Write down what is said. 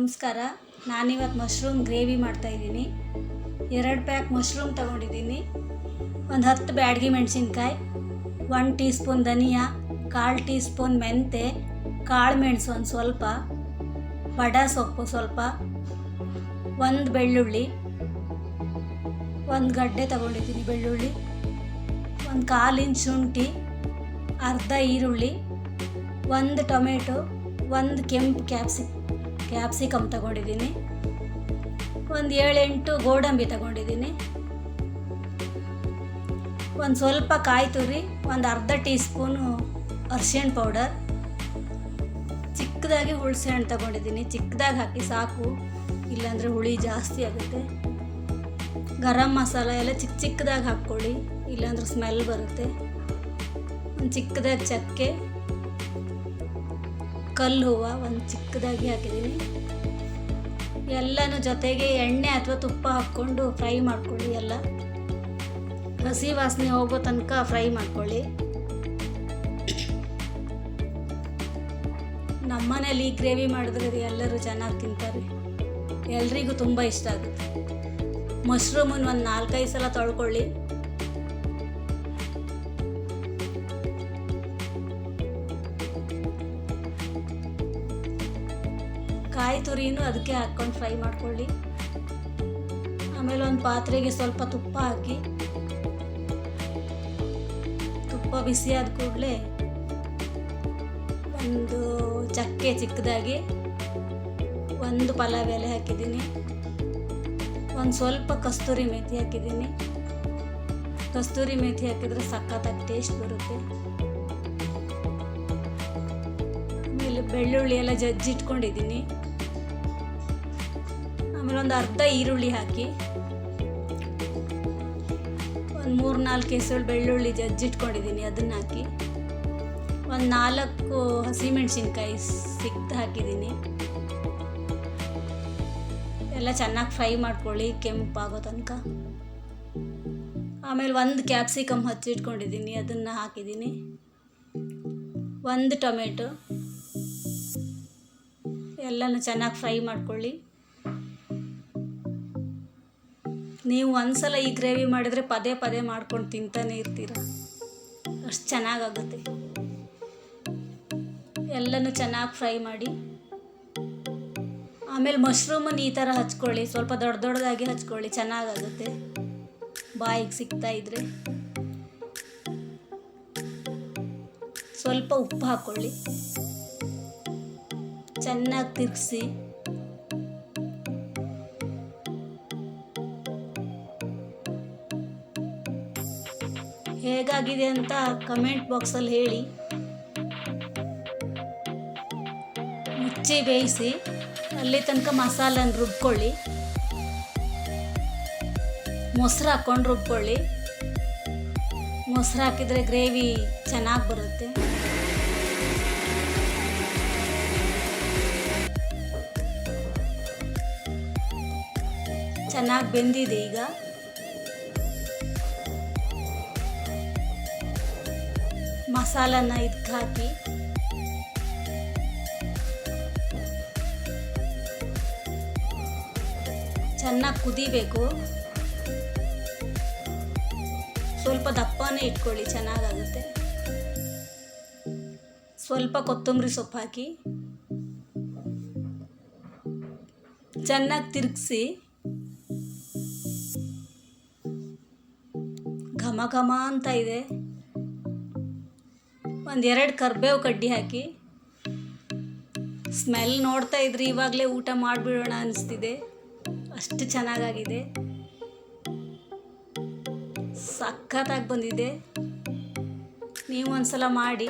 ನಮಸ್ಕಾರ. ನಾನಿವತ್ತು mushroom gravy ಮಾಡ್ತಾಯಿದ್ದೀನಿ. 2 ಪ್ಯಾಕ್ ಮಶ್ರೂಮ್ ತೊಗೊಂಡಿದ್ದೀನಿ, ಒಂದು 10 ಬ್ಯಾಡಗಿ ಮೆಣಸಿನ್ಕಾಯಿ, 1 ಟೀ ಸ್ಪೂನ್ ಧನಿಯಾ, 1/4 ಟೀ ಸ್ಪೂನ್ ಮೆಂತೆ, ಕಾಳು ಮೆಣಸು ಒಂದು ಸ್ವಲ್ಪ, ಬಡ ಸೊಪ್ಪು ಸ್ವಲ್ಪ, 1 ಬೆಳ್ಳುಳ್ಳಿ, 1 ಗಡ್ಡೆ ತೊಗೊಂಡಿದ್ದೀನಿ ಬೆಳ್ಳುಳ್ಳಿ, 1/4 ಇಂಚ್ ಶುಂಠಿ, ಅರ್ಧ ಈರುಳ್ಳಿ, 1 ಟೊಮೆಟೊ, 1 ಕೆಂಪು ಕ್ಯಾಪ್ಸಿಕಮ್ ತಗೊಂಡಿದ್ದೀನಿ, ಒಂದು 7-8 ಗೋಡಂಬಿ ತಗೊಂಡಿದ್ದೀನಿ, ಒಂದು ಸ್ವಲ್ಪ ಕಾಯಿ ತುರಿ, ಒಂದು ಅರ್ಧ ಟೀ ಸ್ಪೂನು ಅರಿಶಿಣ ಪೌಡರ್, ಚಿಕ್ಕದಾಗಿ ಹುಣಸೆ ಹಣ್ಣು ತಗೊಂಡಿದ್ದೀನಿ. ಚಿಕ್ಕದಾಗಿ ಹಾಕಿ ಸಾಕು, ಇಲ್ಲಾಂದರೆ ಹುಳಿ ಜಾಸ್ತಿ ಆಗುತ್ತೆ. ಗರಂ ಮಸಾಲ ಎಲ್ಲ ಚಿಕ್ಕದಾಗಿ ಹಾಕ್ಕೊಳ್ಳಿ, ಇಲ್ಲಾಂದ್ರೆ ಸ್ಮೆಲ್ ಬರುತ್ತೆ. ಒಂದು ಚಿಕ್ಕದಾಗಿ ಚಕ್ಕೆ, ಕಲ್ಲು ಹೂವು ಒಂದು ಚಿಕ್ಕದಾಗಿ ಹಾಕಿದ್ದೀನಿ. ಎಲ್ಲನೂ ಜೊತೆಗೆ ಎಣ್ಣೆ ಅಥವಾ ತುಪ್ಪ ಹಾಕ್ಕೊಂಡು ಫ್ರೈ ಮಾಡ್ಕೊಳ್ಳಿ. ಎಲ್ಲ ಹಸಿ ವಾಸನೆ ಹೋಗೋ ತನಕ ಫ್ರೈ ಮಾಡ್ಕೊಳ್ಳಿ. ನಮ್ಮನೇಲಿ ಗ್ರೇವಿ ಮಾಡಿದ್ರೆ ಎಲ್ಲರೂ ಚೆನ್ನಾಗಿ ತಿಂತಾರೆ, ಎಲ್ರಿಗೂ ತುಂಬ ಇಷ್ಟ ಆಗುತ್ತೆ. ಮಶ್ರೂಮನ್ನು ಒಂದು 4-5 ಸಲ ತೊಳ್ಕೊಳ್ಳಿ. ಕಾಯಿ ತುರಿನೂ ಅದಕ್ಕೆ ಹಾಕ್ಕೊಂಡು ಫ್ರೈ ಮಾಡ್ಕೊಳ್ಳಿ. ಆಮೇಲೆ ಒಂದು ಪಾತ್ರೆಗೆ ಸ್ವಲ್ಪ ತುಪ್ಪ ಹಾಕಿ, ತುಪ್ಪ ಬಿಸಿ ಆದ ಕೂಡಲೇ ಒಂದು ಚಕ್ಕೆ ಚಿಕ್ಕದಾಗಿ, 1 ಪಲಾವ್ ಎಲೆ ಹಾಕಿದ್ದೀನಿ, ಒಂದು ಸ್ವಲ್ಪ ಕಸ್ತೂರಿ ಮೇಥಿ ಹಾಕಿದ್ದೀನಿ. ಕಸ್ತೂರಿ ಮೇಥಿ ಹಾಕಿದರೆ ಸಖತ್ತಾಗಿ ಟೇಸ್ಟ್ ಬರುತ್ತೆ. ಆಮೇಲೆ ಬೆಳ್ಳುಳ್ಳಿ ಎಲ್ಲ ಜಜ್ಜಿಟ್ಕೊಂಡಿದ್ದೀನಿ. ಆಮೇಲೆ ಒಂದು ಅರ್ಧ ಈರುಳ್ಳಿ ಹಾಕಿ, ಒಂದು 3-4 ಎಸಳು ಬೆಳ್ಳುಳ್ಳಿ ಜಜ್ಜಿಟ್ಕೊಂಡಿದ್ದೀನಿ, ಅದನ್ನು ಹಾಕಿ, ಒಂದು 4 ಹಸಿಮೆಣಸಿನ್ಕಾಯಿ ಸಿಕ್ತು ಹಾಕಿದ್ದೀನಿ. ಎಲ್ಲ ಚೆನ್ನಾಗಿ ಫ್ರೈ ಮಾಡ್ಕೊಳ್ಳಿ ಕೆಂಪಾಗೋ ತನಕ. ಆಮೇಲೆ 1 ಕ್ಯಾಪ್ಸಿಕಮ್ ಹಚ್ಚಿಟ್ಕೊಂಡಿದ್ದೀನಿ, ಅದನ್ನು ಹಾಕಿದ್ದೀನಿ. 1 ಟೊಮೆಟೊ, ಎಲ್ಲನೂ ಚೆನ್ನಾಗಿ ಫ್ರೈ ಮಾಡ್ಕೊಳ್ಳಿ. ನೀವು ಒಂದ್ಸಲ ಈ ಗ್ರೇವಿ ಮಾಡಿದರೆ ಪದೇ ಮಾಡ್ಕೊಂಡು ತಿಂತಾನೆ ಇರ್ತೀರ, ಅಷ್ಟು ಚೆನ್ನಾಗಾಗುತ್ತೆ. ಎಲ್ಲನೂ ಚೆನ್ನಾಗಿ ಫ್ರೈ ಮಾಡಿ. ಆಮೇಲೆ ಮಶ್ರೂಮನ್ನು ಈ ಥರ ಹಚ್ಕೊಳ್ಳಿ, ಸ್ವಲ್ಪ ದೊಡ್ಡದಾಗಿ ಹಚ್ಕೊಳ್ಳಿ, ಚೆನ್ನಾಗಾಗುತ್ತೆ ಬಾಯಿಗೆ ಸಿಗ್ತಾ ಇದ್ರೆ. ಸ್ವಲ್ಪ ಉಪ್ಪು ಹಾಕ್ಕೊಳ್ಳಿ, ಚೆನ್ನಾಗಿ ತಿರುಗಿಸಿ. ಹೇಗಾಗಿದೆ ಅಂತ ಕಮೆಂಟ್ ಬಾಕ್ಸಲ್ಲಿ ಹೇಳಿ. ಮುಚ್ಚಿ ಬೇಯಿಸಿ, ಅಲ್ಲಿ ತನಕ ಮಸಾಲನ ರುಬ್ಕೊಳ್ಳಿ. ಮೊಸರು ಹಾಕ್ಕೊಂಡು ರುಬ್ಕೊಳ್ಳಿ. ಮೊಸರು ಹಾಕಿದರೆ ಗ್ರೇವಿ ಚೆನ್ನಾಗಿ ಬರುತ್ತೆ. ಚೆನ್ನಾಗಿ ಬೆಂದಿದೆ. ಈಗ ಮಸಾಲನ ಇದಕ್ಕೆ ಹಾಕಿ ಚೆನ್ನಾಗಿ ಕುದಿಬೇಕು. ಸ್ವಲ್ಪ ದಪ್ಪನೇ ಇಟ್ಕೊಳ್ಳಿ, ಚೆನ್ನಾಗಾಗುತ್ತೆ. ಸ್ವಲ್ಪ ಕೊತ್ತಂಬರಿ ಸೊಪ್ಪು ಹಾಕಿ ಚೆನ್ನಾಗಿ ತಿರುಗಿಸಿ. ಘಮ ಅಂತ ಇದೆ. 1-2 ಕರಿಬೇವು ಕಡ್ಡಿ ಹಾಕಿ. ಸ್ಮೆಲ್ ನೋಡ್ತಾ ಇದ್ರಿ ಇವಾಗಲೇ ಊಟ ಮಾಡಿಬಿಡೋಣ ಅನಿಸ್ತಿದೆ, ಅಷ್ಟು ಚೆನ್ನಾಗಾಗಿದೆ. ಸಖತ್ತಾಗಿ ಬಂದಿದೆ. ನೀವು ಒಂದ್ಸಲ ಮಾಡಿ.